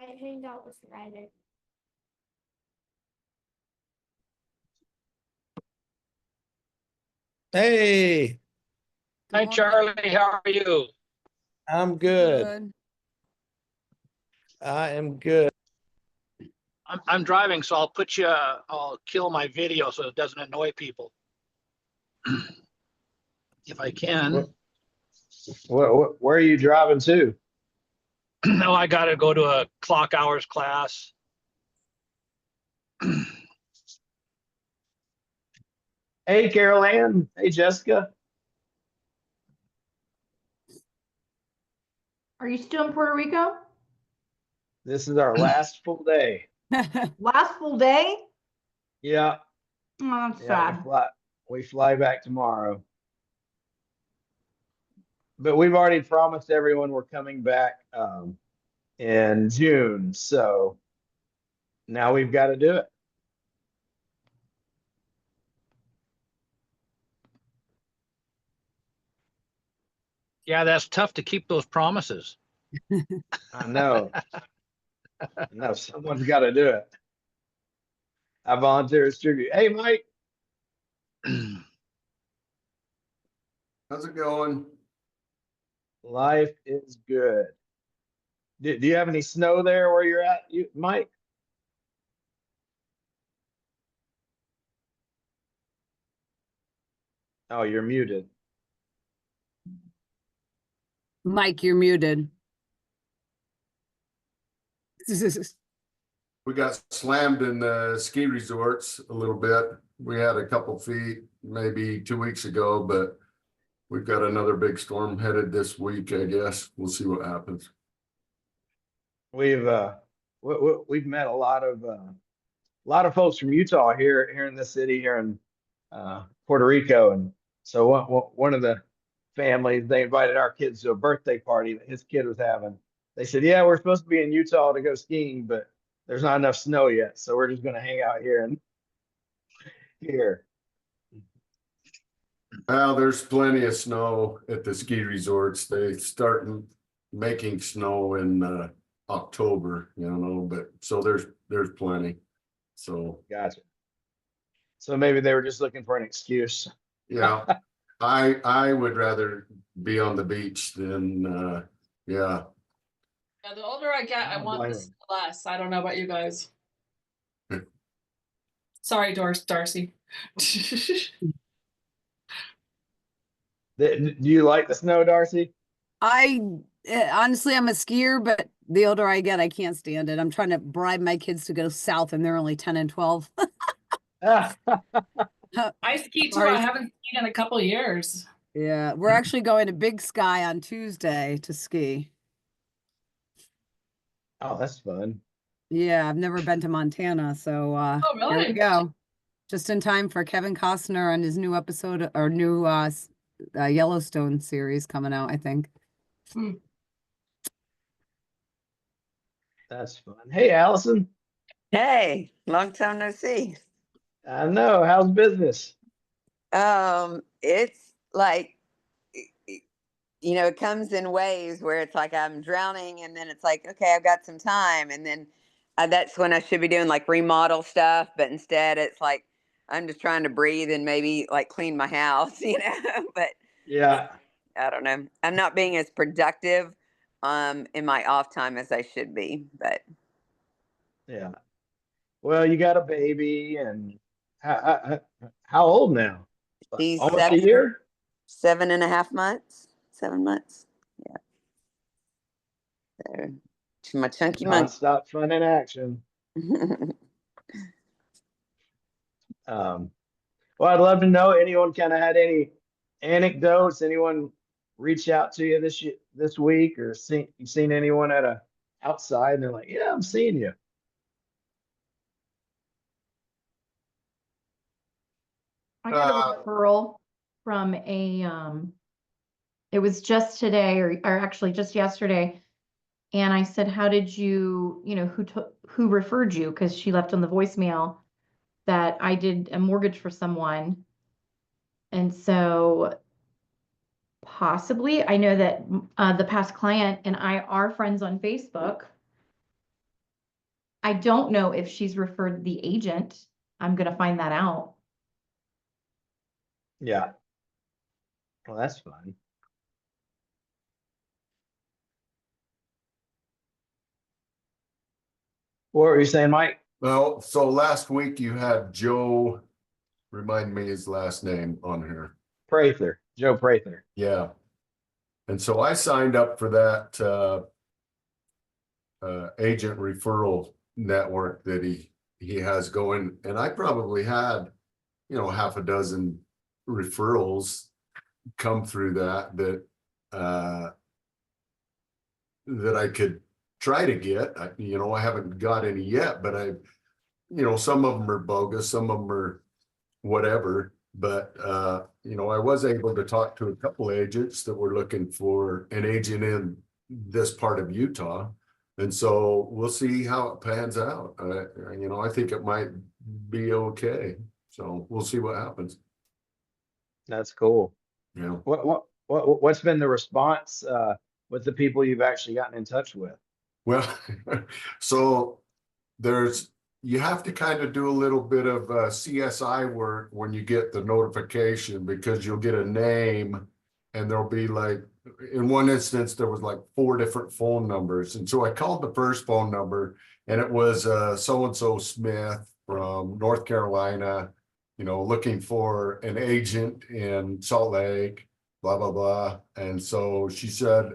I hang out with Ryder. Hey, Hi, Charlie. How are you? I'm good. I am good. I'm driving, so I'll kill my video so it doesn't annoy people. If I can. Where are you driving to? No, I got to go to a clock hours class. Hey, Carol Ann. Hey, Jessica. Are you still in Puerto Rico? This is our last full day. Last full day? Yeah. Oh, that's Yeah, sad. we fly back tomorrow. But we've already promised everyone we're coming back in June. So now we've got to do it. Yeah, that's tough to keep those promises. I know. No, someone's got to do it. I volunteer as tribute. Hey, Mike. How's it going? Life is good. Do you have any snow there where you're at, Mike? Oh, you're muted. Mike, you're muted. We got slammed in the ski resorts a little bit. We had a couple feet maybe 2 weeks ago, but we've got another big storm headed this week, I guess. We'll see what happens. We've met a lot of folks from Utah here in the city here in Puerto Rico, and so one of the families, they invited our kids to a birthday party that his kid was having. They said, "Yeah, we're supposed to be in Utah to go skiing, but there's not enough snow yet, so we're just going to hang out here and here." Well, there's plenty of snow at the ski resorts. They start making snow in October, but so there's plenty. So Gotcha. So maybe they were just looking for an excuse. yeah, I would rather be on the beach than yeah. Yeah, the older I get, I want this less. I don't know about you guys. Sorry, Darcy. Do you like the snow, Darcy? Honestly, I'm a skier, but the older I get, I can't stand it. I'm trying to bribe my kids to go south, and they're only 10 and 12. I ski too. I haven't skied in a couple of years. Yeah, we're actually going to Big Sky on Tuesday to ski. Oh, that's fun. Yeah, I've never been to Montana, so Oh, really? here we go. Just in time for Kevin Costner and his new episode or new Yellowstone series coming out, I think. That's fun. Hey, Allison. Hey, long time no see. I know. How's business? It's like, it comes in waves where it's like I'm drowning and then it's like, okay, I've got some time. And then that's when I should be doing like remodel stuff. But instead it's like, I'm just trying to breathe and maybe like clean my house, but Yeah. I don't know. I'm not being as productive in my off time as I should be, but Yeah. Well, you got a baby, and how old now? he's Almost a year? 7.5 months, 7 months. Yeah. So, to my chunky monkey. Non-stop fun in action. Well, I'd love to know, anyone kind of had any anecdotes, anyone reach out to you this week, or you seen anyone at a outside and they're like, "Yeah, I'm seeing you." I got a referral from it was just today or actually just yesterday. And I said, how did you, who referred you? Because she left on the voicemail that I did a mortgage for someone. And so possibly, I know that the past client and I are friends on Facebook. I don't know if she's referred the agent. I'm gonna find that out. Yeah. Well, that's fun. What were you saying, Mike? Well, so last week you had Joe, remind me his last name on here. Prather, Joe Prather. Yeah. And so I signed up for that agent referral network that he has going. And I probably had, you know, half a dozen referrals come through that I could try to get. You know, I haven't got any yet, but you know, some of them are bogus, some of them are whatever. But you know, I was able to talk to a couple agents that were looking for an agent in this part of Utah. And so we'll see how it pans out. You know, I think it might be okay. So we'll see what happens. That's cool. Yeah. What's been the response with the people you've actually gotten in touch with? Well, so you have to kind of do a little bit of CSI work when you get the notification, because you'll get a name and there'll be like, in one instance, there was like 4 different phone numbers. And so I called the first phone number and it was so-and-so Smith from North Carolina, you know, looking for an agent in Salt Lake, blah, blah, blah. And so she said,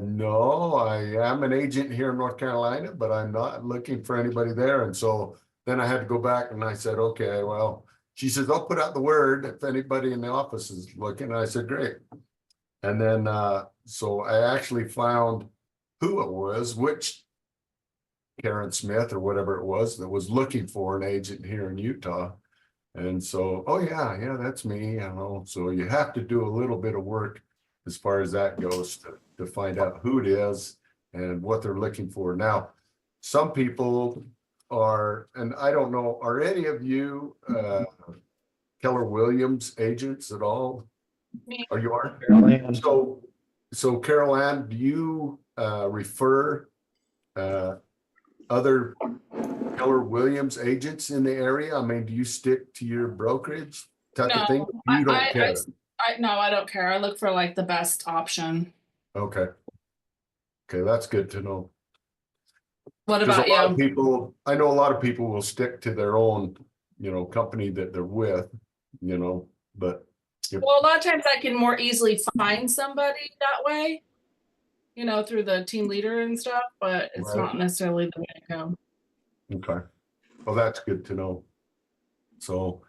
no, I am an agent here in North Carolina, but I'm not looking for anybody there. And so then I had to go back and I said, okay, well, she says, I'll put out the word if anybody in the office is looking. And I said, great. And then, so I actually found who it was, which Karen Smith or whatever it was that was looking for an agent here in Utah. And so, oh yeah, that's me, you know. So you have to do a little bit of work as far as that goes to find out who it is and what they're looking for. Now, some people are, and I don't know, are any of you Keller Williams agents at all? Me. Are you are? Carolyn. So Carol Ann, do you refer other Keller Williams agents in the area? I mean, do you stick to your brokerage type of thing? You don't care. No, I don't care. I look for like the best option. Okay. Okay, that's good to know. What Because about a lot of you? people, I know a lot of people will stick to their own, you know, company that they're with, you know, but. Well, a lot of times I can more easily find somebody that way, you know, through the team leader and stuff, but it's Right. not necessarily the way to go. Okay. Well, that's good to know. So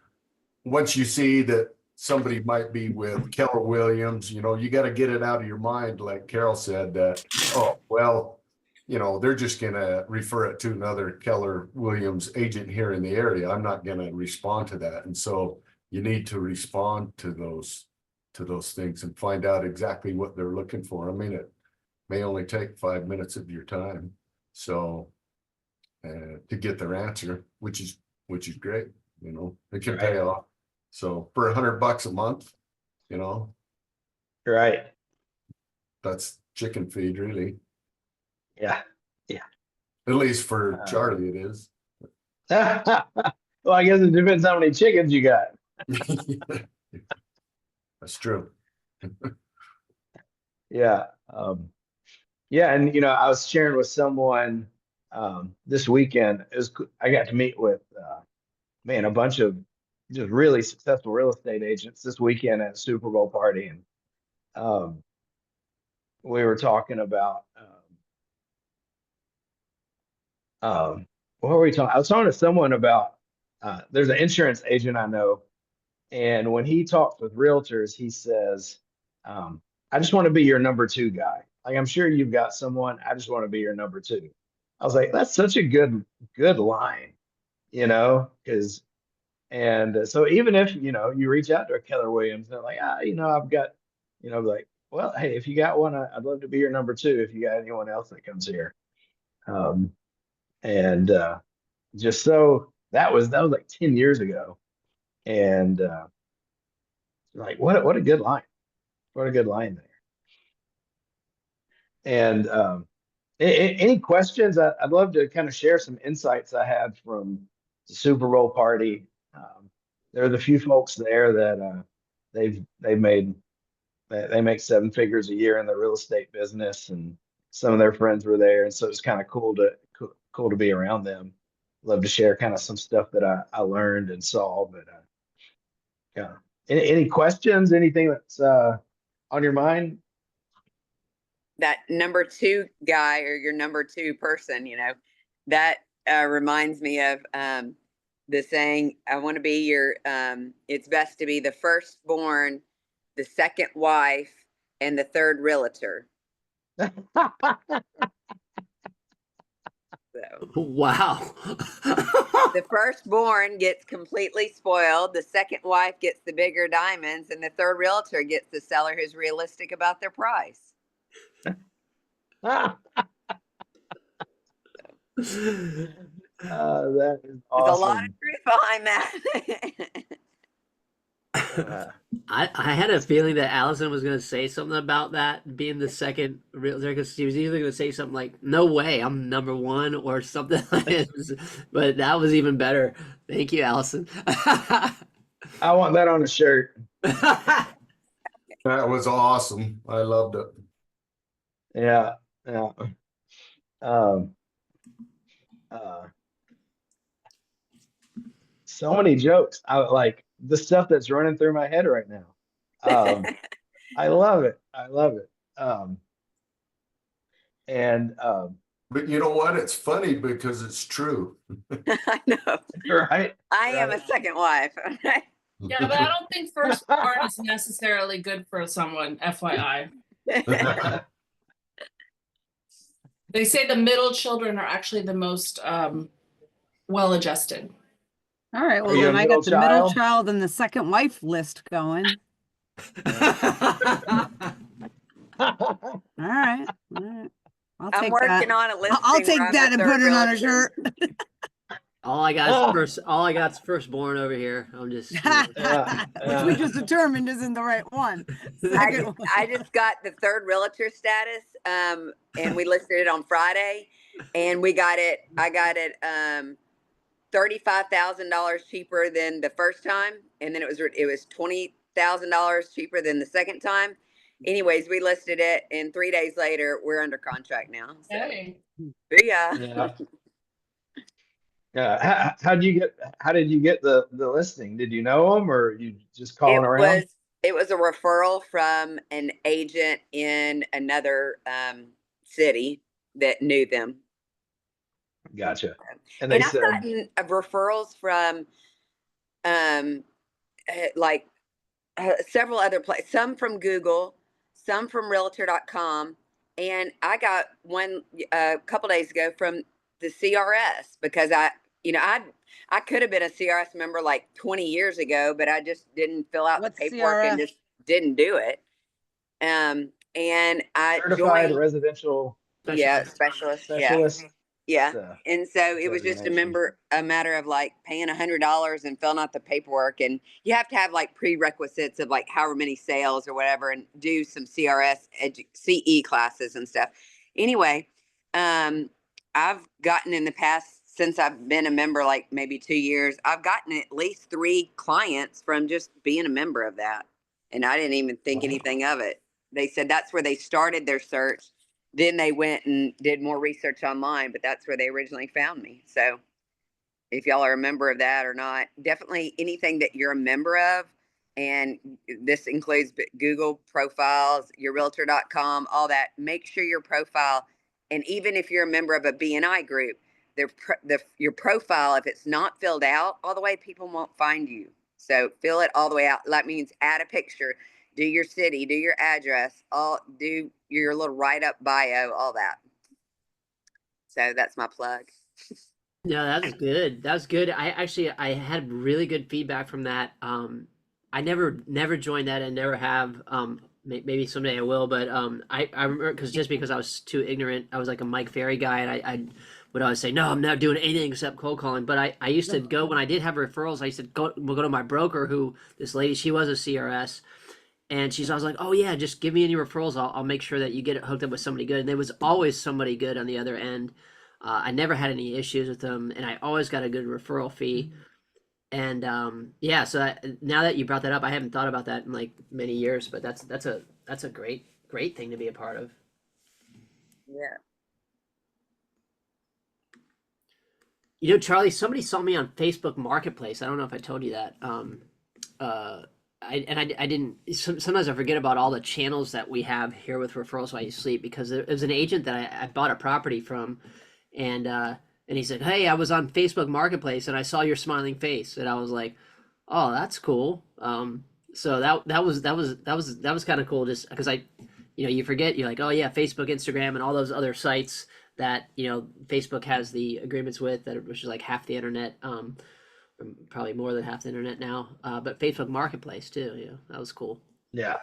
once you see that somebody might be with Keller Williams, you know, you got to get it out of your mind, like Carol said, that, oh, well, you know, they're just going to refer it to another Keller Williams agent here in the area. I'm not going to respond to that. And so you need to respond to those things and find out exactly what they're looking for. I mean, it may only take 5 minutes of your time. So to get their answer, which is great, you know, it can pay off. So for $100 a month, you know, Right. that's chicken feed, really. Yeah. At least for Charlie, it is. Well, I guess it depends how many chickens you got. That's true. Yeah. Yeah. And, you know, I was sharing with someone this weekend. I got to meet with, man, a bunch of just really successful real estate agents this weekend at a Super Bowl party. And we were talking about, what were we talking? I was talking to someone about, there's an insurance agent I know. And when he talks with realtors, he says, I just want to be your number 2 guy. Like, I'm sure you've got someone, I just want to be your number 2. I was like, that's such a good line, you know, and so even if, you know, you reach out to a Keller Williams, they're like, you know, I've got, you know, like, well, hey, if you got one, I'd love to be your number 2 if you got anyone else that comes here. And just so that was like 10 years ago. And like, what a good line. What a good line there. And Any questions? I'd love to kind of share some insights I had from the Super Bowl party. There are the few folks there that they've made they make 7 figures a year in the real estate business, and some of their friends were there, and so it's kind of cool to be around them. Love to share kind of some stuff that I learned and saw. But yeah, any questions? Anything that's on your mind? That number 2 guy or your number 2 person, that reminds me of the saying, I want to be your, it's best to be the firstborn, the second wife, and the third realtor. So, Wow. the firstborn gets completely spoiled, the second wife gets the bigger diamonds, and the third realtor gets the seller who's realistic about their price. That is There's a lot of awesome. truth behind that. I had a feeling that Allison was going to say something about that being the second realtor, because she was either going to say something like, no way, I'm number 1 or something like this. But that was even better. Thank you, Allison. I want that on a shirt. That was awesome. I loved it. Yeah, yeah. So many jokes. I like the stuff that's running through my head right now. I love it. I love it. But you know what? It's funny because it's true. I know. Right. I am a second wife. Yeah, but I don't think firstborn is necessarily good for someone, FYI. They say the middle children are actually the most well-adjusted. All right, well, Are you then a I middle got the middle child? child and the second wife list going. All right. I'll I'm take working that. on a listing. I'll take where I'm that the and third put it on a realtor. shirt. All I got is firstborn over here. I'm just Which we just determined isn't the right one. Second one. I just got the third realtor status, and we listed it on Friday, and I got it $35,000 cheaper than the first time, and then it was $20,000 cheaper than the second time. Anyways, we listed it, and 3 days later, we're under contract now. So, Hey. booyah. Yeah. Yeah. How did you get the listing? Did you know them, or you just calling around? It was a referral from an agent in another city that knew them. Gotcha. And And they I've said, gotten referrals from several other places, some from Google, some from realtor.com. And I got one a couple days ago from the CRS because I could have been a CRS member like 20 years ago, but I just didn't fill out What's the paperwork and CRS? just didn't do it. And I certified joined, residential specialist. specialist. Yeah. uh, And so it was just designation. a matter of like paying $100 and filling out the paperwork. And you have to have like prerequisites of like however many sales or whatever, and do some CE classes and stuff. Anyway, I've gotten in the past, since I've been a member, like maybe 2 years, I've gotten at least 3 clients from just being a member of that. And I didn't even think anything of it. They said that's where they started their search. Then they went and did more research online, but that's where they originally found me. So if y'all are a member of that or not, definitely anything that you're a member of, and this includes Google profiles, your realtor.com, all that, make sure your profile, and even if you're a member of a BNI group, your profile, if it's not filled out all the way, people won't find you. So fill it all the way out. That means add a picture, do your city, do your address, do your little write-up bio, all that. So that's my plug. No, that's good. That's good. I had really good feedback from that. I never joined that and never have. Maybe someday I will, but I remember because I was too ignorant. I was like a Mike Ferry guy, and I would always say, no, I'm not doing anything except cold calling. But I used to go when I did have referrals. I used to go to my broker, who this lady, she was a CRS. And she's always like, "Oh yeah, just give me any referrals. I'll make sure that you get it hooked up with somebody good." And there was always somebody good on the other end. I never had any issues with them, and I always got a good referral fee. And yeah, so now that you brought that up, I haven't thought about that in like many years, but that's a great thing to be a part of. Yeah. You know, Charlie, somebody saw me on Facebook Marketplace. I don't know if I told you that. I didn't. Sometimes I forget about all the channels that we have here with Referrals While You Sleep, because there was an agent that I bought a property from, and he said, "Hey, I was on Facebook Marketplace and I saw your smiling face," and I was like, "Oh, that's cool." So that was kind of cool, just because you forget, you're like, "Oh yeah, Facebook, Instagram, and all those other sites that Facebook has the agreements with, which is like half the internet." Probably more than half the internet now. But Facebook Marketplace too. Yeah, that was cool. Yeah.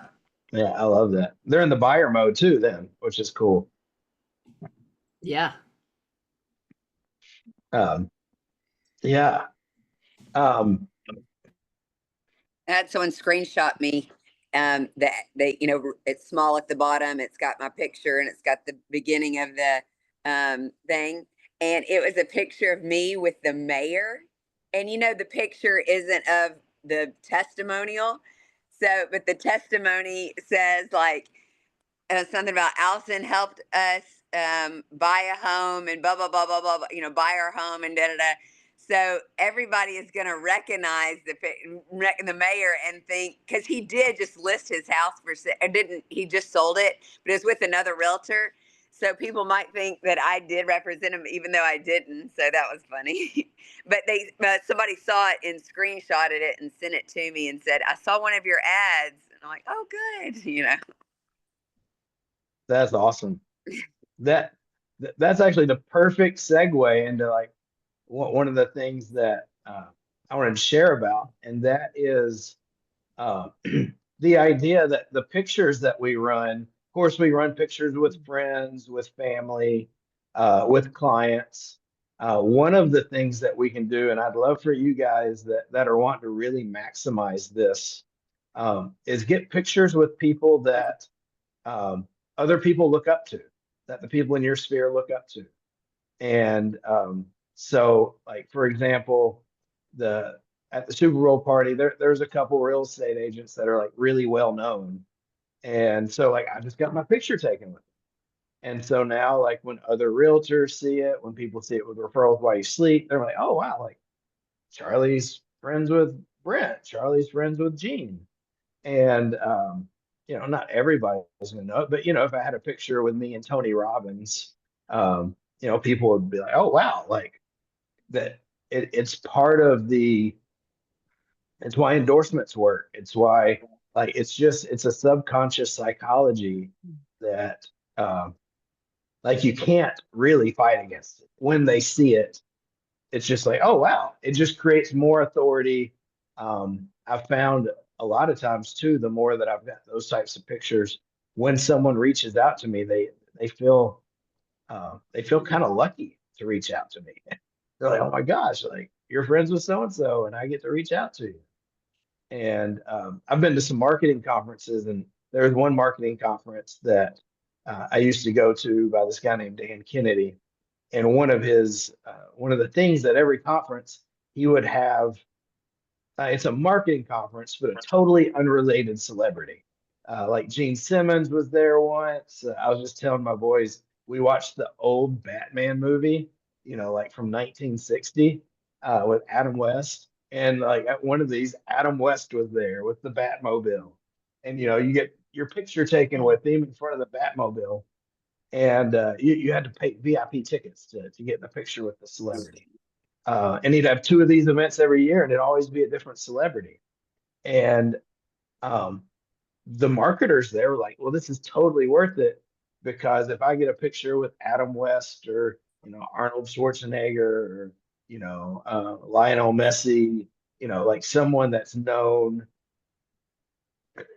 Yeah, I love that. They're in the buyer mode too, then, which is cool. Yeah. Um, yeah. Um, I had someone screenshot me that they, it's small at the bottom. It's got my picture and it's got the beginning of the thing. And it was a picture of me with the mayor. And the picture isn't of the testimonial. So, but the testimony says like something about Allison helped us buy a home and blah, blah, blah, blah, blah, buy our home and da, da, da. So everybody is going to recognize the mayor and think, because he did just list his house for sale, he just sold it, but it was with another realtor. So people might think that I did represent him, even though I didn't. So that was funny. But somebody saw it and screenshotted it and sent it to me and said, "I saw one of your ads." And I'm like, "Oh, good." that's awesome. That's actually the perfect segue into like one of the things that I wanted to share about, and that is the idea that the pictures that we run, of course, we run pictures with friends, with family, with clients. One of the things that we can do, and I'd love for you guys that are wanting to really maximize this, is get pictures with people that other people look up to, that the people in your sphere look up to. And so, like, for example, at the Super Bowl party, there's a couple real estate agents that are like really well known. And so like I just got my picture taken with them. And so now like when other realtors see it, when people see it with Referrals While You Sleep, they're like, "Oh wow, like Charlie's friends with Brent, Charlie's friends with Gene." And not everybody is gonna know it, but if I had a picture with me and Tony Robbins, people would be like, "Oh wow," like that it's part of it's why endorsements work. It's why like it's a subconscious psychology that like you can't really fight against it. When they see it, it's just like, "Oh wow," it just creates more authority. I've found a lot of times too, the more that I've got those types of pictures, when someone reaches out to me, they feel kind of lucky to reach out to me. They're like, "Oh my gosh, like you're friends with so and so, and I get to reach out to you." And I've been to some marketing conferences, and there was one marketing conference that I used to go to by this guy named Dan Kennedy. And one of the things that every conference he would have, it's a marketing conference, but a totally unrelated celebrity. Like Gene Simmons was there once. I was just telling my boys, we watched the old Batman movie, like from 1960 with Adam West. And like at one of these, Adam West was there with the Batmobile. And, you get your picture taken with him in front of the Batmobile. And you had to pay VIP tickets to get in the picture with the celebrity. And he'd have two of these events every year, and it'd always be a different celebrity. And um, the marketers there were like, "Well, this is totally worth it, because if I get a picture with Adam West or Arnold Schwarzenegger or Lionel Messi, like someone that's known,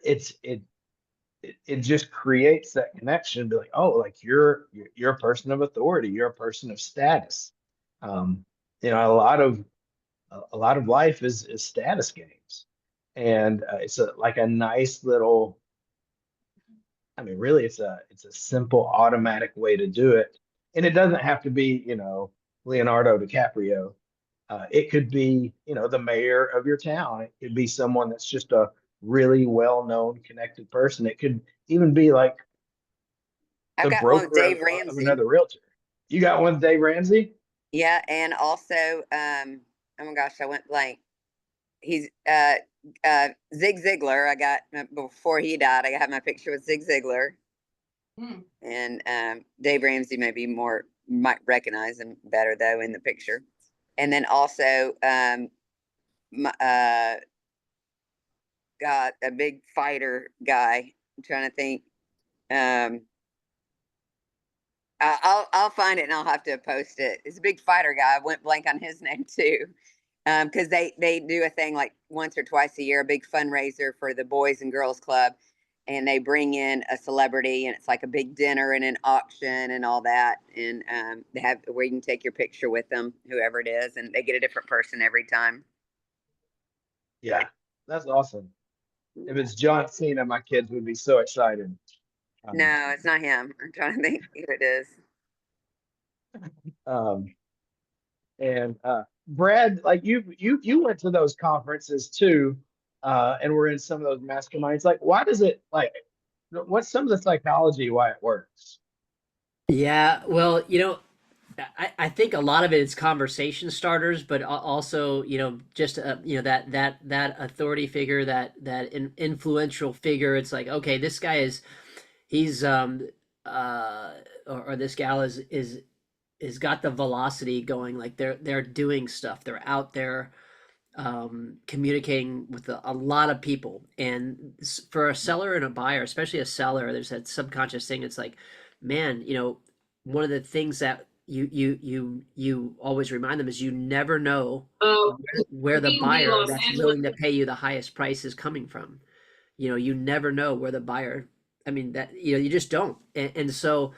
it just creates that connection. Be like, oh, like you're a person of authority, you're a person of status. Um, a lot of life is status games, and it's like a nice little I mean, really, it's a simple, automatic way to do it, and it doesn't have to be, Leonardo DiCaprio. It could be, the mayor of your town. It could be someone that's just a really well-known, connected person. It could even be like I've the got one with broker Dave of Ramsey. another realtor. You got one with Dave Ramsey? Yeah, and also, oh my gosh, I went blank. He's Zig Ziglar. I got before he died. I have my picture with Zig Ziglar, and Dave Ramsey might recognize him better though in the picture. And then also, got a big fighter guy. I'm trying to think. I'll find it and I'll have to post it. It's a big fighter guy. I went blank on his name too. Because they do a thing like once or twice a year, a big fundraiser for the Boys and Girls Club, and they bring in a celebrity, and it's like a big dinner and an auction and all that, and they have where you can take your picture with them, whoever it is, and they get a different person every time. Yeah, that's awesome. If it's John Cena, my kids would be so excited. No, it's not him. I'm trying to think who it is. And Brad, like you went to those conferences too, and were in some of those masterminds. Like, why does it like? What's some of the psychology why it works? Yeah, well, I think a lot of it is conversation starters, but also, just that authority figure, that influential figure. It's like, okay, this guy he's or this gal is got the velocity going. Like they're doing stuff. They're out there communicating with a lot of people. And for a seller and a buyer, especially a seller, there's that subconscious thing. It's like, man, one of the things that you always remind them is you never know where the buyer that's willing to pay you the highest price is coming from. You never know where the buyer, I mean, that, you just don't. And so,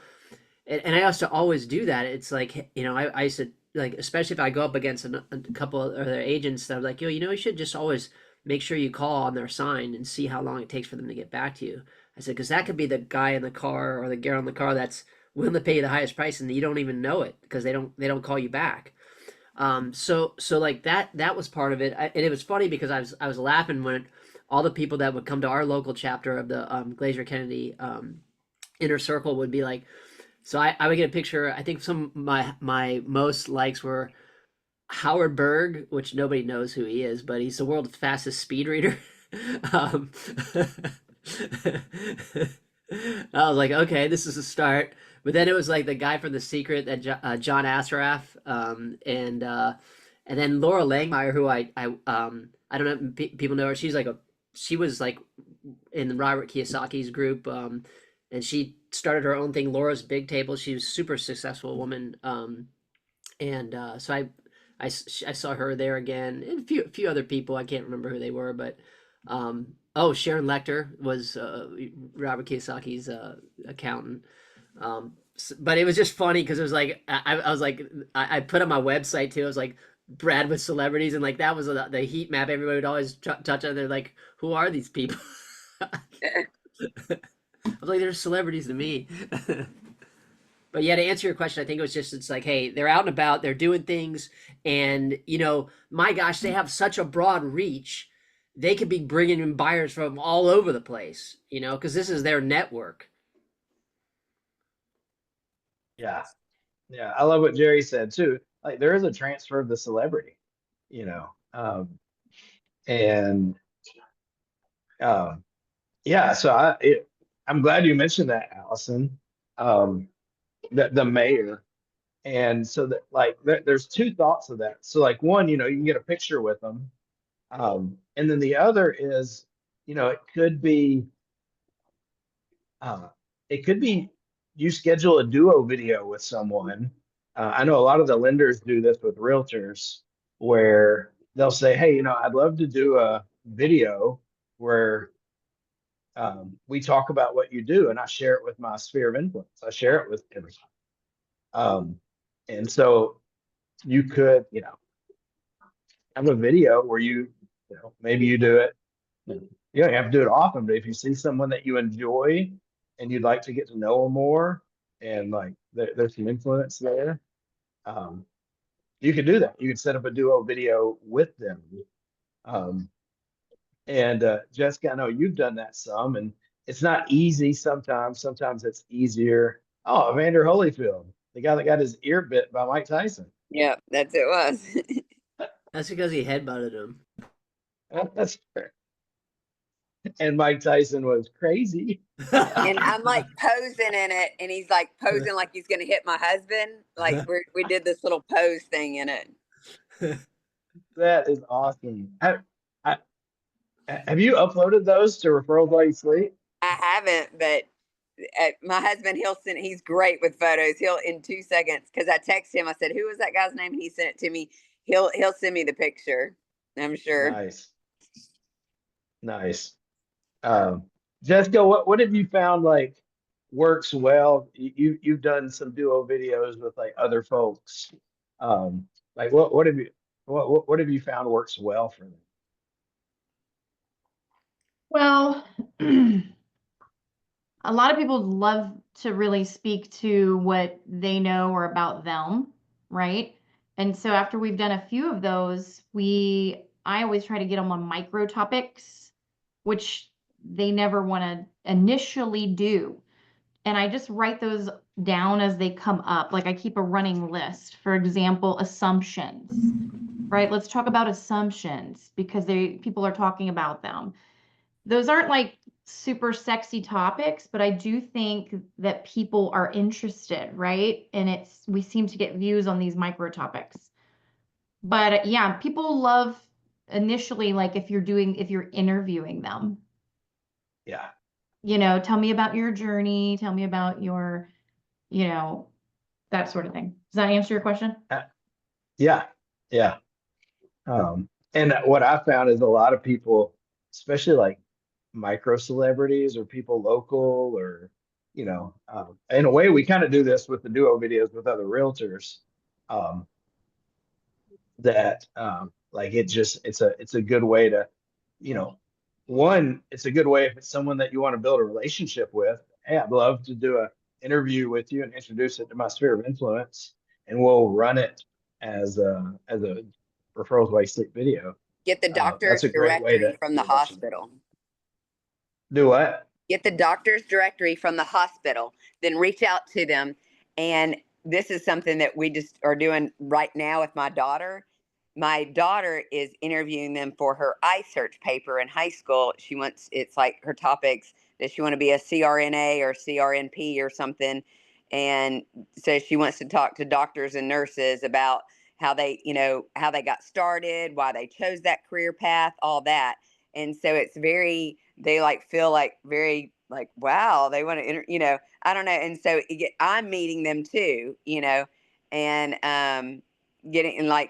and I used to always do that. It's like, I used to, like, especially if I go up against a couple of other agents that are like, you should just always make sure you call on their sign and see how long it takes for them to get back to you. I said, because that could be the guy in the car or the girl in the car that's willing to pay you the highest price, and you don't even know it because they don't call you back. So like that was part of it. And it was funny because I was laughing when all the people that would come to our local chapter of the Glazier Kennedy inner circle would be like, so I would get a picture. I think some of my most likes were Howard Berg, which nobody knows who he is, but he's the world's fastest speed reader. um, I was like, okay, this is a start. But then it was like the guy from The Secret, that John Asraf, and then Laura Langmeyer, who I don't know if people know her. She was like in Robert Kiyosaki's group, and she started her own thing, Laura's Big Table. She was a super successful woman, so I saw her there again, and a few other people. I can't remember who they were, but Sharon Lecter was Robert Kiyosaki's accountant. But it was just funny because it was like I was like I put on my website too. I was like Brad with celebrities, and like that was the heat map. Everybody would always touch on. They're like, who are these people? I was like, they're celebrities to me. But yeah, to answer your question, I think it's like, hey, they're out and about, they're doing things, and my gosh, they have such a broad reach. They could be bringing in buyers from all over the place, because this is their network. Yeah, I love what Jerry said too. Like, there is a transfer of the celebrity, and yeah. So I'm glad you mentioned that, Allison. The mayor. And so that, like, there's two thoughts of that. So like, one, you can get a picture with them. And then the other is, it could be you schedule a duo video with someone. I know a lot of the lenders do this with realtors, where they'll say, hey, I'd love to do a video where we talk about what you do, and I share it with my sphere of influence. I share it with everyone. And so you could, have a video where maybe you do it. You don't have to do it often, but if you see someone that you enjoy and you'd like to get to know them more, and like there's some influence there, you could do that. You could set up a duo video with them. And Jessica, I know you've done that some, and it's not easy sometimes. Sometimes it's easier. Oh, Evander Holyfield, the guy that got his ear bit by Mike Tyson. Yeah, that's it was. That's because he headbutted him. That's fair. And Mike Tyson was crazy. And I'm like posing in it, and he's like posing like he's gonna hit my husband. Like we did this little pose thing in it. That is awesome. Have you uploaded those to Referrals While You Sleep? I haven't, but my husband, he's great with photos. He'll in 2 seconds, because I texted him. I said, "Who was that guy's name?" And he sent it to me. He'll send me the picture. I'm sure. Nice. Nice. Jessica, what have you found like works well? You've done some duo videos with like other folks. Like what have you found works well for them? Well, a lot of people love to really speak to what they know or about them, right? And so after we've done a few of those, I always try to get them on micro topics, which they never want to initially do. And I just write those down as they come up. Like I keep a running list. For example, assumptions, right? Let's talk about assumptions because people are talking about them. Those aren't like super sexy topics, but I do think that people are interested, right? And we seem to get views on these micro topics. But yeah, people love initially, like if you're interviewing them. Yeah. Tell me about your journey, tell me about your, that sort of thing. Does that answer your question? Yeah. Yeah. And what I found is a lot of people, especially like micro celebrities or people local, or in a way we kind of do this with the duo videos with other realtors, that like it's a good way to, one, it's a good way if it's someone that you want to build a relationship with. Hey, I'd love to do a interview with you and introduce it to my sphere of influence, and we'll run it as a Referrals While You Sleep video. Get the doctor's That's a great way directory to from the hospital. do what? Get the doctor's directory from the hospital, then reach out to them. And this is something that we just are doing right now with my daughter. My daughter is interviewing them for her iSearch paper in high school. It's like her topics. Does she want to be a CRNA or CRNP or something? And so she wants to talk to doctors and nurses about how they got started, why they chose that career path, all that. And so it's they like feel like very like, wow, they want to, I don't know. And so I'm meeting them too, and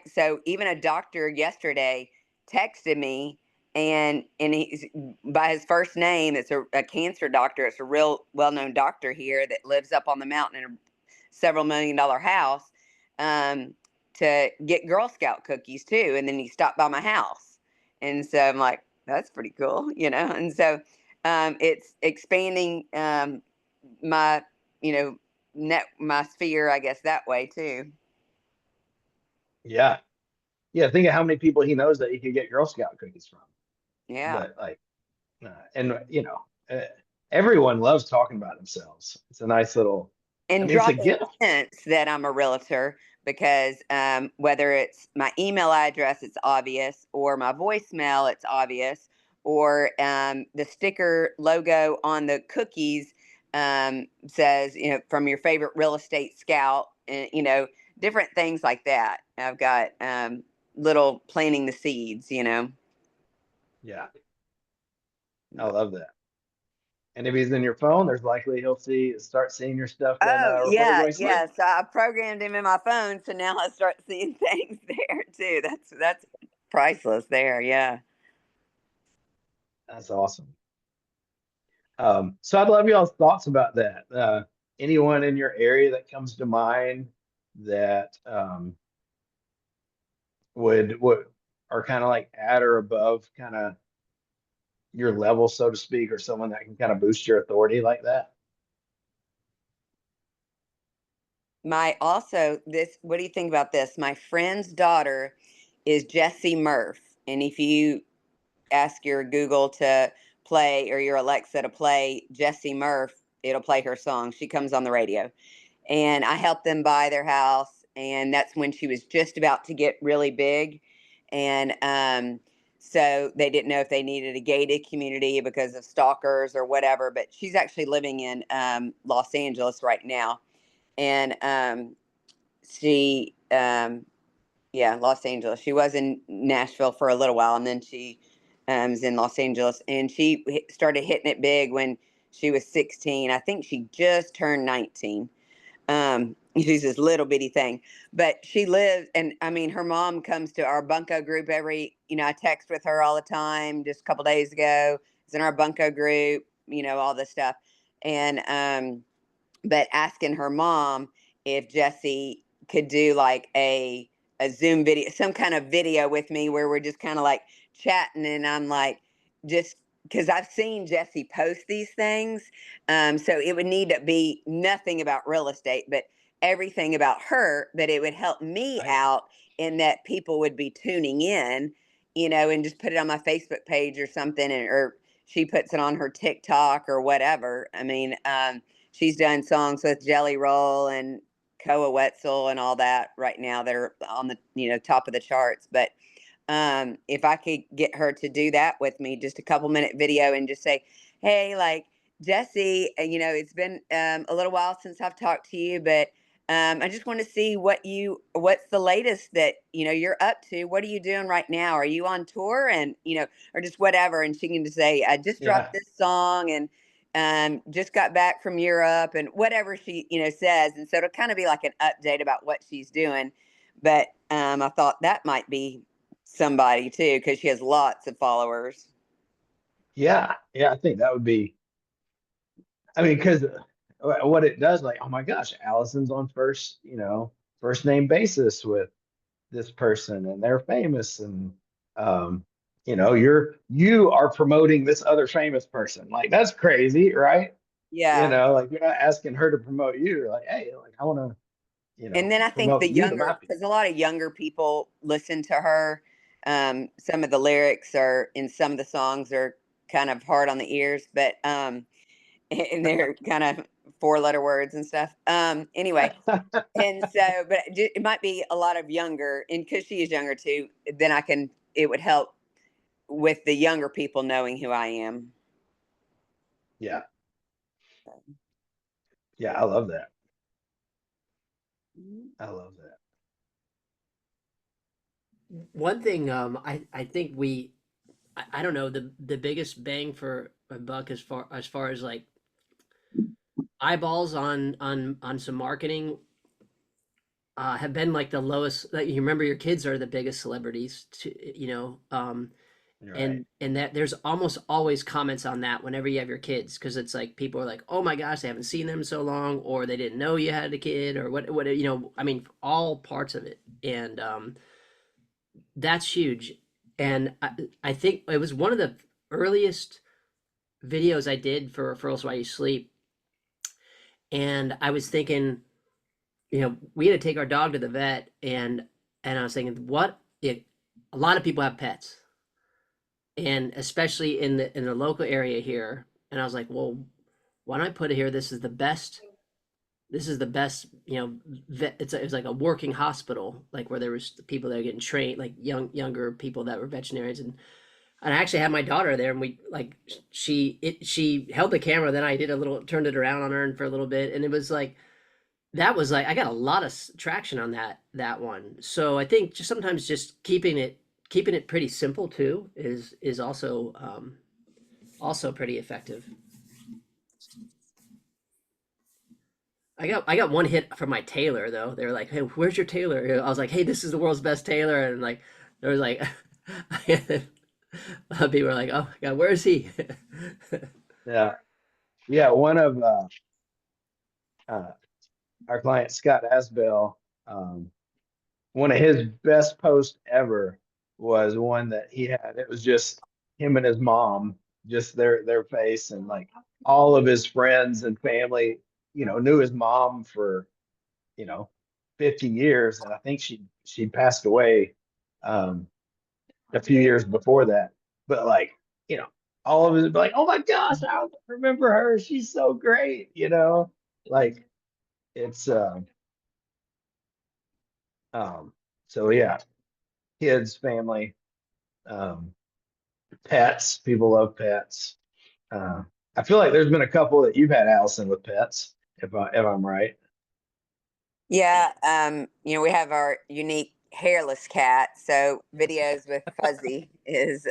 so even a doctor yesterday texted me, and he's by his first name. It's a cancer doctor. It's a real well-known doctor here that lives up on the mountain in a several $1 million house, to get Girl Scout cookies too. And then he stopped by my house. And so I'm like, that's pretty cool, And so it's expanding my, my sphere, I guess, that way too. Yeah. Yeah. Think of how many people he knows that he could get Girl Scout cookies from. Yeah. But like, everyone loves talking about themselves. It's a nice little, And it's a drop gift. hints that I'm a realtor, because whether it's my email address, it's obvious, or my voicemail, it's obvious, or the sticker logo on the cookies says, from your favorite real estate scout, and, different things like that. I've got little planting the seeds, Yeah. I love that. And if he's in your phone, there's likely he'll start seeing your stuff in Oh, Referrals While You Sleep. yeah. So I programmed him in my phone, so now I start seeing things there too. That's priceless there. Yeah. That's awesome. So I'd love y'all's thoughts about that. Anyone in your area that comes to mind that would are kind of like at or above kind of your level, so to speak, or someone that can kind of boost your authority like that? what do you think about this? My friend's daughter is Jessie Murph. And if you ask your Google to play or your Alexa to play Jessie Murph, it'll play her song. She comes on the radio. And I helped them buy their house. And that's when she was just about to get really big. And so they didn't know if they needed a gated community because of stalkers or whatever. But she's actually living in Los Angeles right now. And Los Angeles. She was in Nashville for a little while, and then she was in Los Angeles. And she started hitting it big when she was 16. I think she just turned 19. She's this little bitty thing, but she lives, and I mean, her mom comes to our bunco group I text with her all the time. Just a couple days ago, it's in our bunco group, all this stuff. And, but asking her mom if Jessie could do like a Zoom video, some kind of video with me where we're just kind of like chatting. And I'm like, just because I've seen Jessie post these things. So it would need to be nothing about real estate, but everything about her, that it would help me out in that people would be tuning in, and just put it on my Facebook page or something, or she puts it on her TikTok or whatever. I mean, she's done songs with Jelly Roll and Koa Wetzel and all that right now that are on the, top of the charts. But if I could get her to do that with me, just a couple-minute video, and just say, hey, like, Jessie, it's been a little while since I've talked to you, but I just want to see what's the latest that, you're up to. What are you doing right now? Are you on tour? And, or just whatever. And she can just say, I just dropped this song and just got back from Europe, and whatever she, says. And so it'll kind of be like an update about what she's doing. But I thought that might be somebody too, because she has lots of followers. Yeah, I think that would be. I mean, because what it does, like, oh my gosh, Allison's on first name basis with this person, and they're famous, and you are promoting this other famous person. Like, that's crazy, right? Yeah. Like, you're not asking her to promote you. You're like, hey, like, I want to, And then I think promote you to my people. because a lot of younger people listen to her. Some of the lyrics are in some of the songs are kind of hard on the ears, but and they're kind of 4-letter words and stuff. Anyway, and so, but it might be a lot of younger, and because she is younger too, then it would help with the younger people knowing who I am. Yeah. Yeah, I love that. I love that. One thing I think I don't know, the biggest bang for a buck as far as like eyeballs on some marketing have been like the lowest. Like, you remember, your kids are the biggest celebrities Right. and that there's almost always comments on that whenever you have your kids, because it's like people are like, oh my gosh, they haven't seen them in so long, or they didn't know you had a kid, or what I mean, all parts of it. And that's huge. And I think it was one of the earliest videos I did for Referrals While You Sleep. And I was thinking, we had to take our dog to the vet, and I was thinking, a lot of people have pets, and especially in the local area here. And I was like, well, why don't I put it here? This is the best, vet. It was like a working hospital, like where there was people that were getting trained, like younger people that were veterinarians. And I actually had my daughter there, and we like, she held the camera. Then I turned it around on her, and for a little bit. And it was like, that was like, I got a lot of traction on that one. So I think just sometimes just keeping it pretty simple too is also pretty effective. I got one hit from my tailor though. They were like, "Hey, where's your tailor?" I was like, "Hey, this is the world's best tailor," and like there was like people were like, "Oh my God, where is he?" Yeah. One of our client, Scott Asbell, one of his best posts ever was one that he had. It was just him and his mom, just their face, and like all of his friends and family, knew his mom for 50 years. And I think she passed away a few years before that. But like, all of us would be like, oh my gosh, I remember her. She's so great, like it's so yeah, kids, family, um, pets. People love pets. I feel like there's been a couple that you've had, Allison, with pets, if I'm right. Yeah, we have our unique hairless cat, so videos with Fuzzy is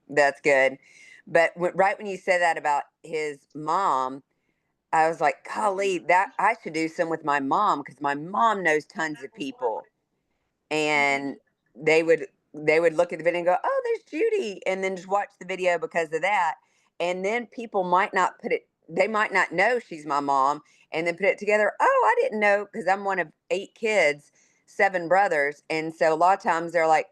that's good. But right when you said that about his mom, I was like, golly, that I should do some with my mom because my mom knows tons of people, and they would look at the video and go, oh, there's Judy, and then just watch the video because of that. And then people might not they might not know she's my mom, and then put it together. Oh, I didn't know, because I'm one of 8 kids, 7 brothers, and so a lot of times they're like,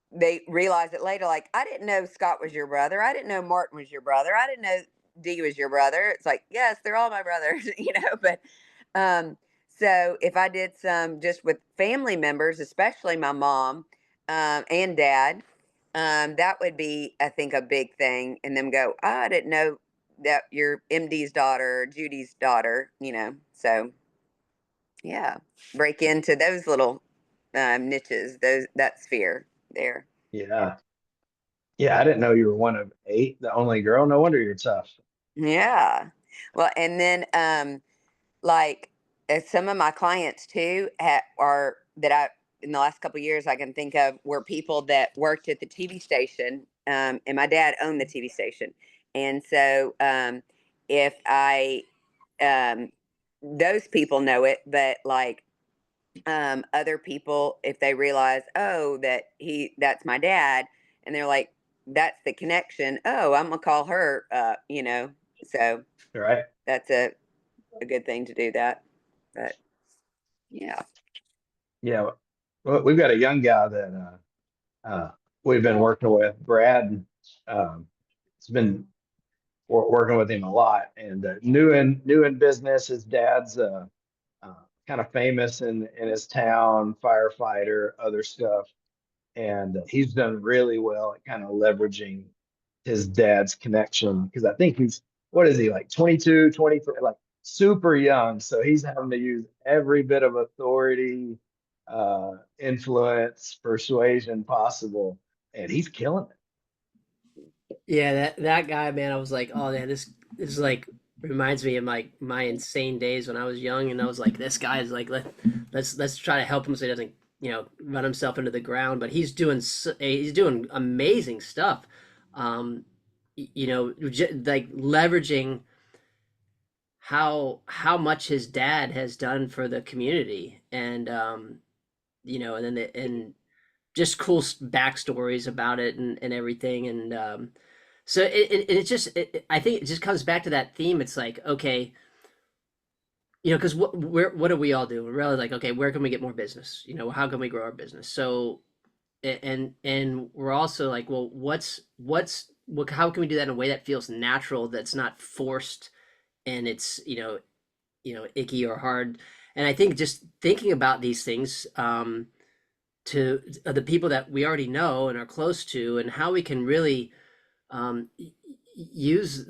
they realize it later, like, I didn't know Scott was your brother, I didn't know Martin was your brother, I didn't know D was your brother. It's like, yes, they're all my brothers, but um so if I did some just with family members, especially my mom and dad, that would be, I think, a big thing. And them go, oh, I didn't know that you're MD's daughter or Judy's daughter, So yeah, break into those little niches, that sphere there. Yeah. Yeah, I didn't know you were one of 8, the only girl. No wonder you're tough. Yeah. Well, and then like some of my clients too are that I in the last couple of years I can think of were people that worked at the TV station, and my dad owned the TV station, and so if I those people know it, but like other people, if they realize, oh, that's my dad, and they're like, that's the connection, oh, I'm gonna call her so Right. that's a good thing to do that. But yeah. Yeah. Well, we've got a young guy that we've been working with, Brad. It's been working with him a lot, and new in business. His dad's kind of famous in his town, firefighter, other stuff, and he's done really well at kind of leveraging his dad's connection, because I think what is he, like 22, 23, like super young. So he's having to use every bit of authority, influence, persuasion possible, and he's killing it. Yeah, that guy, man, I was like, oh man, this like reminds me of my insane days when I was young, and I was like, this guy is like, let's try to help him so he doesn't, run himself into the ground. But he's doing amazing stuff, like leveraging how much his dad has done for the community, and and just cool backstories about it and everything, and so I think it just comes back to that theme. It's like, okay, because what do we all do? We're really like, okay, where can we get more business? How can we grow our business? So, and we're also like, well, how can we do that in a way that feels natural, that's not forced, and it's icky or hard. And I think just thinking about these things, to the people that we already know and are close to, and how we can really use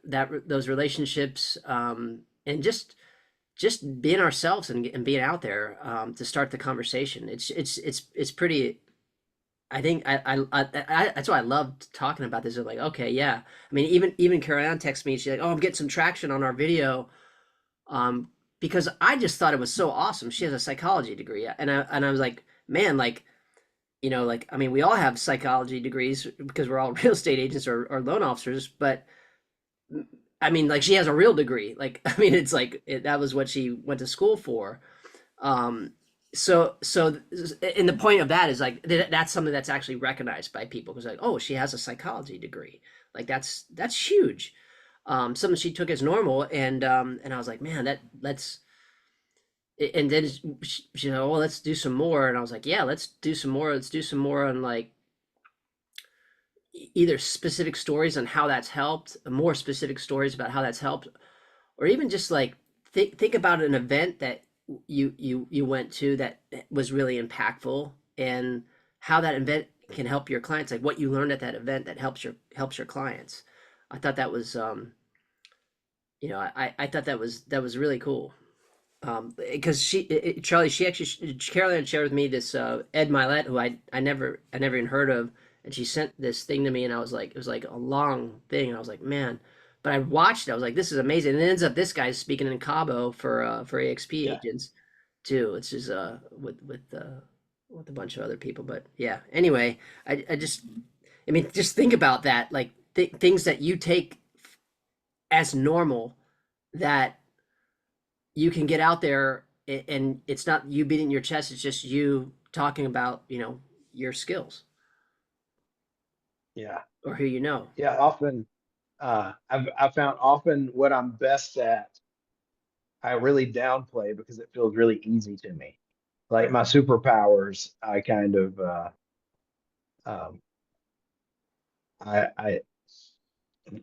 those relationships, and just being ourselves and being out there, to start the conversation. It's pretty. I think that's why I loved talking about this. It's like, okay, yeah. I mean, even Caroline texted me. She's like, "Oh, I'm getting some traction on our video," because I just thought it was so awesome. She has a psychology degree, and I was like, man, like, I mean, we all have psychology degrees because we're all real estate agents or loan officers, but I mean, like, she has a real degree. Like, I mean, it's like that was what she went to school for. So, and the point of that is like that's something that's actually recognized by people, because like, oh, she has a psychology degree. Like that's huge. Something she took as normal, and I was like, man, let's. And then she said, oh, well, let's do some more, and I was like, yeah, let's do some more. Let's do some more on like either specific stories on how that's helped, more specific stories about how that's helped, or even just like think about an event that you went to that was really impactful, and how that event can help your clients, like what you learned at that event that helps your clients. I thought that was I thought that was really cool. Because Caroline shared with me this Ed Milet, who I never even heard of, and she sent this thing to me, and I was like, it was like a long thing, and I was like, man. But I watched it, I was like, this is amazing. And it ends up this guy's speaking in Cabo for AXP Yeah. agents too. It's just with a bunch of other people. But yeah, anyway, I mean, just think about that, like things that you take as normal that you can get out there, and it's not you beating your chest, it's just you talking about your skills Yeah. or who you know. Yeah. Often, I've found often what I'm best at, I really downplay because it feels really easy to me. Like my superpowers, I kind of, um, I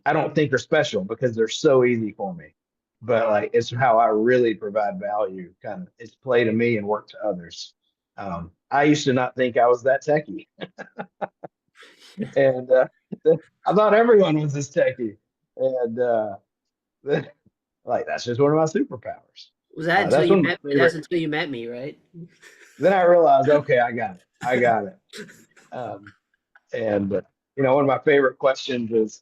don't think are special because they're so easy for me. But like it's how I really provide value. Kind of, it's play to me and work to others. I used to not think I was that techie, and I thought everyone was this techie, and like that's just one of my superpowers. Was that until That's you one of my met me? That's favorite. until you met me, right? Then I realized, okay, I got it. I got it. And one of my favorite questions is,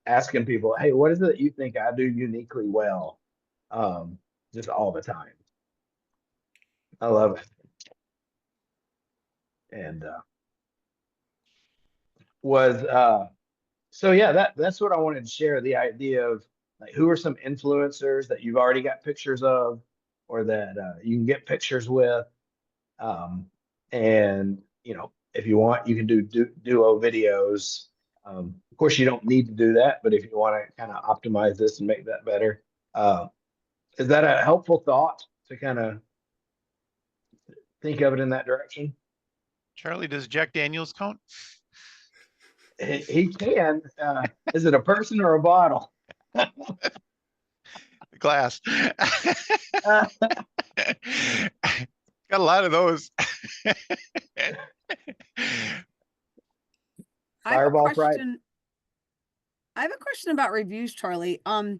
asking people, hey, what is it that you think I do uniquely well? Just all the time. I love it. And so yeah, that's what I wanted to share, the idea of like who are some influencers that you've already got pictures of or that you can get pictures with. And if you want, you can do duo videos. Of course, you don't need to do that, but if you want to kind of optimize this and make that better, is that a helpful thought to kind of think of it in that direction? Charlie, does Jack Daniels count? He can. Is it a person or a bottle? Glass. Got a lot of those. Fireball fright. I have a question about reviews, Charlie. I've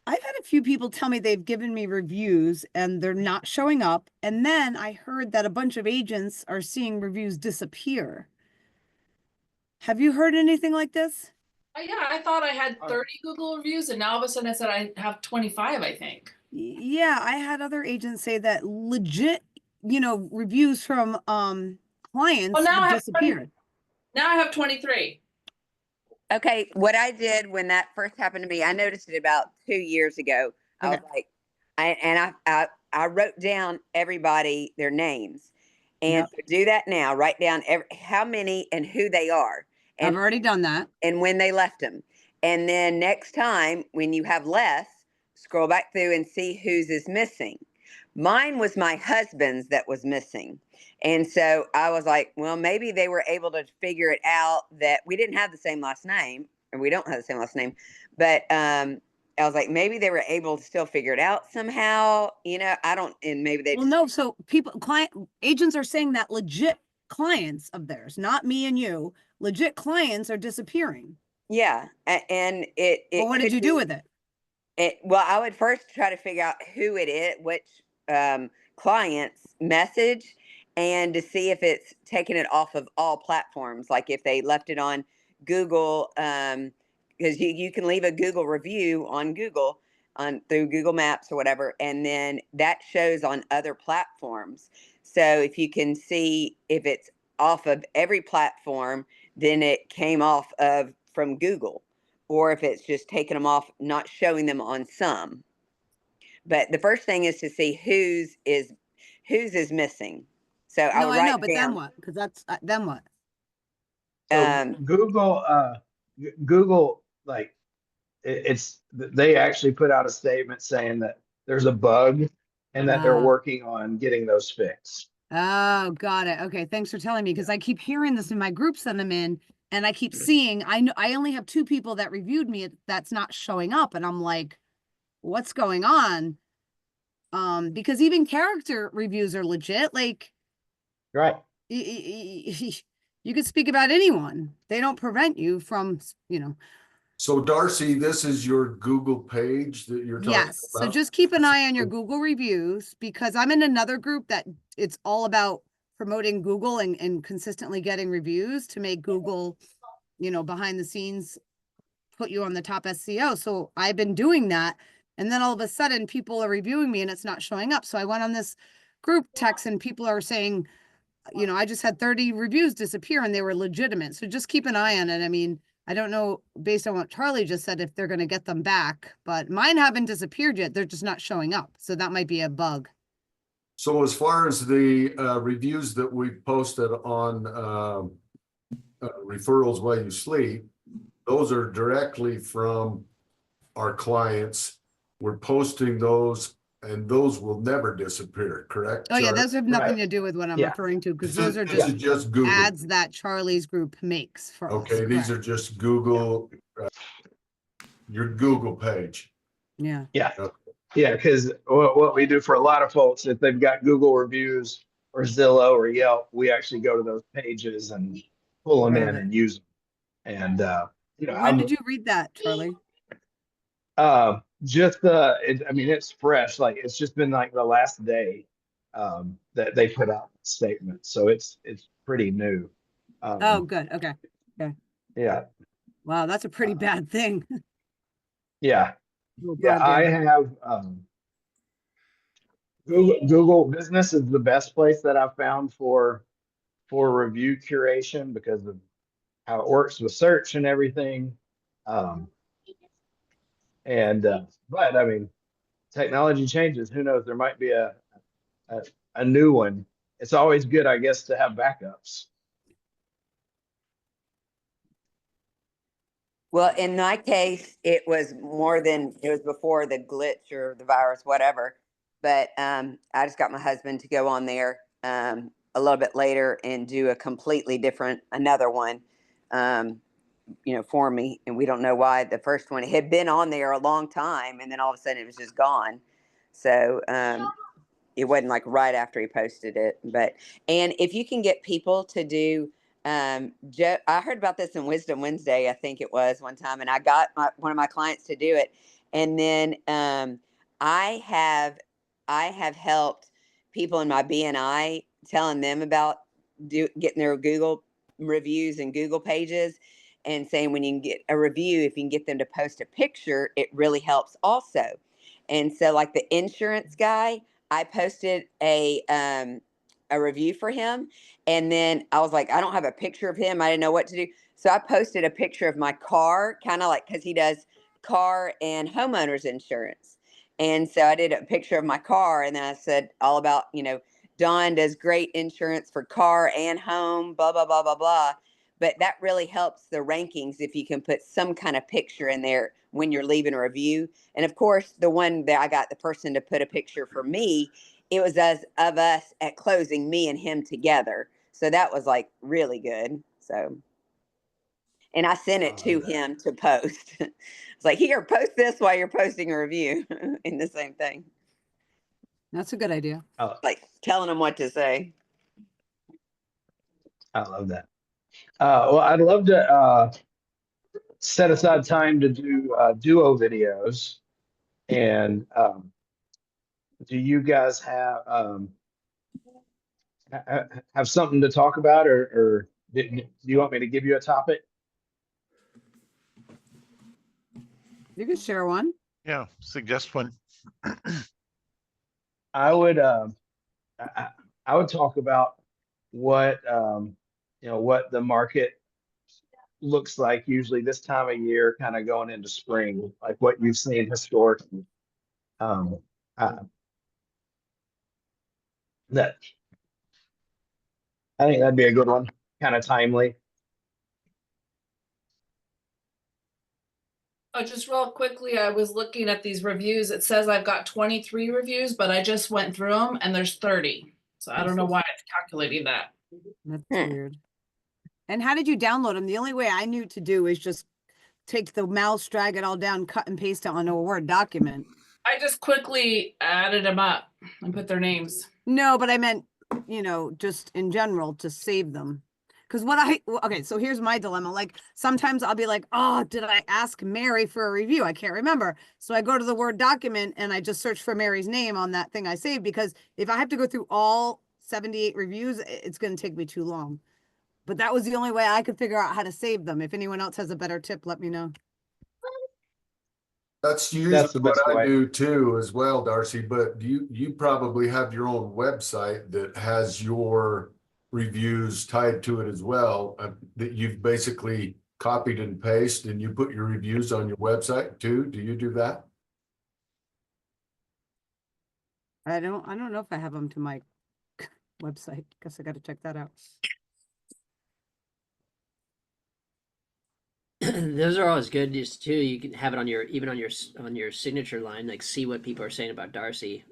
had a few people tell me they've given me reviews and they're not showing up. And then I heard that a bunch of agents are seeing reviews disappear. Have you heard anything like this? Yeah, I thought I had 30 Google reviews, and now all of a sudden I said I have 25, I think. Yeah, I had other agents say that legit, reviews from clients Well, now I have have 20 disappeared. now I have 23. Okay, what I did when that first happened to me, I noticed it about 2 years ago. I was like, I wrote down everybody, their names, and so do that now. Write down how many and who they are, and I've already done that, and when they left them. And then next time when you have less, scroll back through and see whose is missing. Mine was my husband's that was missing. And so I was like, well, maybe they were able to figure it out that we didn't have the same last name, or we don't have the same last name. But I was like, maybe they were able to still figure it out somehow. I don't, and maybe they no. So agents are saying that legit clients of theirs, not me and you, legit clients are disappearing. Yeah. And well, what did you do with it? Well, I would first try to figure out who it is, which client's message, and to see if it's taking it off of all platforms. Like if they left it on Google, because you can leave a Google review on Google through Google Maps or whatever, and then that shows on other platforms. So if you can see if it's off of every platform, then it came off from Google. Or if it's just taking them off, not showing them on some. But the first thing is to see whose is missing. So I would write but down. then what? Because that's then what? So Google, like they actually put out a statement saying that there's a bug and that they're working on getting those fixed. Oh, got it. Okay, thanks for telling me, because I keep hearing this in my groups that I'm in. And I keep seeing, I know I only have 2 people that reviewed me that's not showing up. And I'm like, what's going on? Because even character reviews are legit. Like, Right. you could speak about anyone. They don't prevent you from, you know. So Darcy, this is your Google page that you're talking Yes. So about? just keep an eye on your Google reviews, because I'm in another group that it's all about promoting Google and consistently getting reviews to make Google, you know, behind the scenes, put you on the top SEO. So I've been doing that. And then all of a sudden people are reviewing me and it's not showing up. So I went on this group text and people are saying, you know, I just had 30 reviews disappear and they were legitimate. So just keep an eye on it. I mean, I don't know, based on what Charlie just said, if they're going to get them back, but mine haven't disappeared yet. They're just not showing up. So that might be a bug. So as far as the reviews that we posted on Referrals While You Sleep, those are directly from our clients. We're posting those, and those will never disappear, correct? Oh yeah, Charlie? those have nothing Right. to do with what I'm Yeah. referring to, because This those are is just Google. ads that Charlie's group makes for us. Okay, these are correct. just Google, your Google page. Yeah. Yeah. Okay. Yeah, because what we do for a lot of folks, if they've got Google reviews or Zillow or Yelp, we actually go to those pages and pull them in Got it. and use them. And you know, When did you read that, Charlie? just I mean, it's fresh. Like it's just been like the last day that they put out the statement, so it's pretty new. Oh, good. Okay. Yeah, Wow, that's a pretty bad thing. yeah, Little yeah. bug I there. have Google Business is the best place that I've found for review curation because of how it works with search and everything. But I mean, technology changes. Who knows? There might be a new one. It's always good, I guess, to have backups. Well, in my case, it was before the glitch or the virus, whatever. But I just got my husband to go on there a little bit later and do a completely different, another one, for me. And we don't know why the first one had been on there a long time, and then all of a sudden it was just gone. So it wasn't like right after he posted it. And if you can get people to do, I heard about this in Wisdom Wednesday, I think it was one time, and I got one of my clients to do it. And then I have helped people in my BNI, telling them about getting their Google reviews and Google pages, and saying when you can get a review, if you can get them to post a picture, it really helps also. And so like the insurance guy, I posted a review for him, and then I was like, I don't have a picture of him. I didn't know what to do. So I posted a picture of my car, kind of like, because he does car and homeowners insurance. And so I did a picture of my car, and then I said all about, Dawn does great insurance for car and home, blah, blah, blah, blah, blah. But that really helps the rankings if you can put some kind of picture in there when you're leaving a review. And of course, the one that I got the person to put a picture for me, it was of us at closing, me and him together. So that was like really good. So, and I sent it to him to post. It's like, here, post this while you're posting a review in the same thing. That's a good idea. Like telling him what to say. I love that. Well, I'd love to set aside time to do duo videos. And do you guys have something to talk about, or do you want me to give you a topic? You can share one. Yeah, suggest one. I would talk about what what the market looks like usually this time of year, kind of going into spring, like what you've seen historically. That I think that'd be a good one, kind of timely. Just real quickly, I was looking at these reviews. It says I've got 23 reviews, but I just went through them and there's 30. So I don't know why it's calculating that. That's weird. And how did you download them? The only way I knew to do is just take the mouse, drag it all down, cut and paste it onto a Word document. I just quickly added them up and put their names. No, but I meant, you know, just in general to save them. Because okay, so here's my dilemma. Like sometimes I'll be like, oh, did I ask Mary for a review? I can't remember. So I go to the Word document and I just search for Mary's name on that thing I saved, because if I have to go through all 78 reviews, it's going to take me too long. But that was the only way I could figure out how to save them. If anyone else has a better tip, let me know. That's usually That's the what best I way. do too as well, Darcy, but you probably have your own website that has your reviews tied to it as well, that you've basically copied and pasted, and you put your reviews on your website too. Do you do that? I don't know if I have them to my website. Guess I got to check that out. Those are always good just too. You can have it on your, even on your signature line, like see what people are saying about Darcy.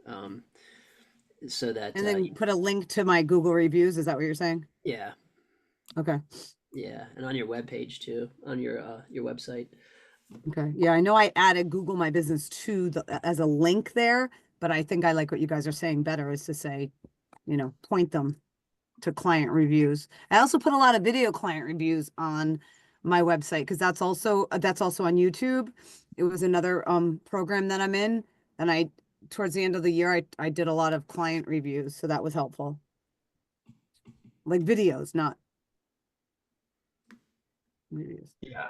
So that, And then put a link to my Google reviews. Is that what you're saying? yeah, Okay. yeah. And on your webpage too, on your website. Okay. Yeah, I know I added Google My Business to as a link there, but I think I like what you guys are saying better is to say, you know, point them to client reviews. I also put a lot of video client reviews on my website because that's also on YouTube. It was another program that I'm in, and I towards the end of the year I did a lot of client reviews, so that was helpful. Like videos, not videos. Yeah.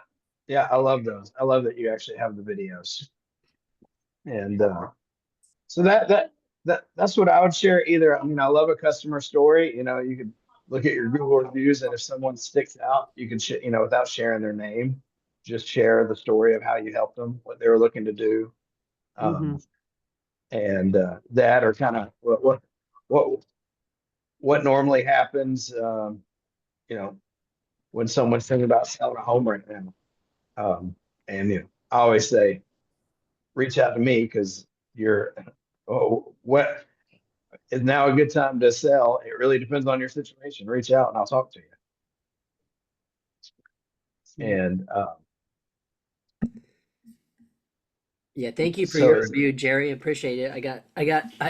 Yeah, I love those. I love that you actually have the videos. And so that's what I would share either. I mean, I love a customer story. You know, you could look at your Google reviews, and if someone sticks out, you can, you know, without sharing their name, just share the story of how you helped them, what they were looking to do. And that, or kind of what normally happens, you know, when someone's thinking about selling a home right now. And you know, I always say, reach out to me because you're, what is now a good time to sell? It really depends on your situation. Reach out and I'll talk to you. And Yeah, thank you for so your review, Jerry. Appreciate it.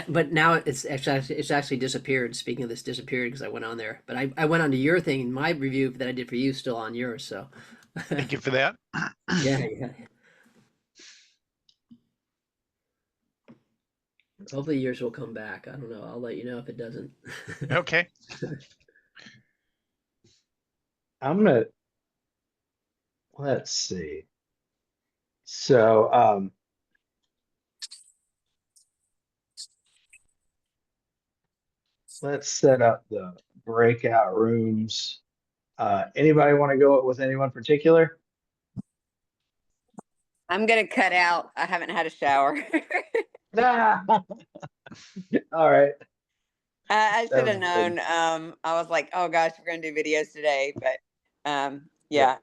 But now it's actually disappeared. Speaking of this, disappeared because I went on there. But I went onto your thing, and my review that I did for you is still on yours. So Thank you for that. yeah. Hopefully yours will come back. I don't know. I'll let you know if it doesn't. Okay. let's see. So let's set up the breakout rooms. Anybody want to go with anyone particular? I'm gonna cut out. I haven't had a shower. All right. I should have Sounds good. known. I was like, oh gosh, we're gonna do videos today, but yeah.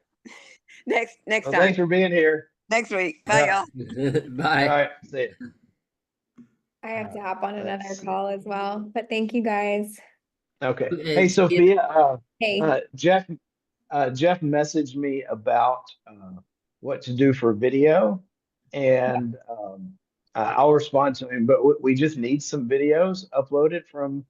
Next Well, time. thanks for being here. Next week. Bye, Yeah. y'all. All Bye. right. See you. I have to hop on another Let's see. call as well, but thank you guys. Okay. Okay, Hey, Sophia. Hey, Jeff messaged me about what to do for video, and I'll respond to him. But we just need some videos uploaded from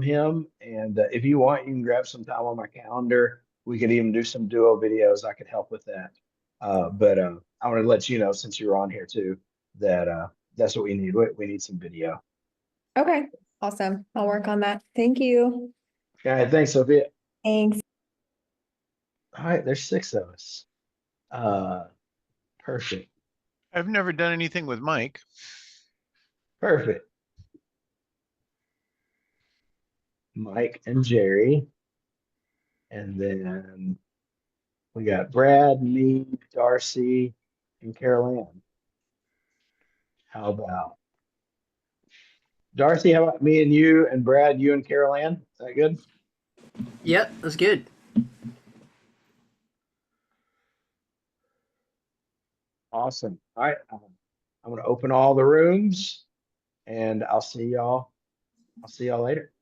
him. And if you want, you can grab some time on my calendar. We could even do some duo videos. I could help with that. But I want to let you know, since you're on here too, that that's what we need. We need some video. okay, awesome. I'll work on that. Thank you. Okay. Thanks, Sophia. Thanks. All right. There's 6 of us. Perfect. I've never done anything with Mike. Perfect. Mike and Jerry. And then we got Brad, me, Darcy, and Carol Ann. How about Darcy? How about me and you, and Brad, you and Carol Ann? Is that good? Yep, that's good. Awesome. All right. I'm going to open all the rooms, and I'll see y'all later.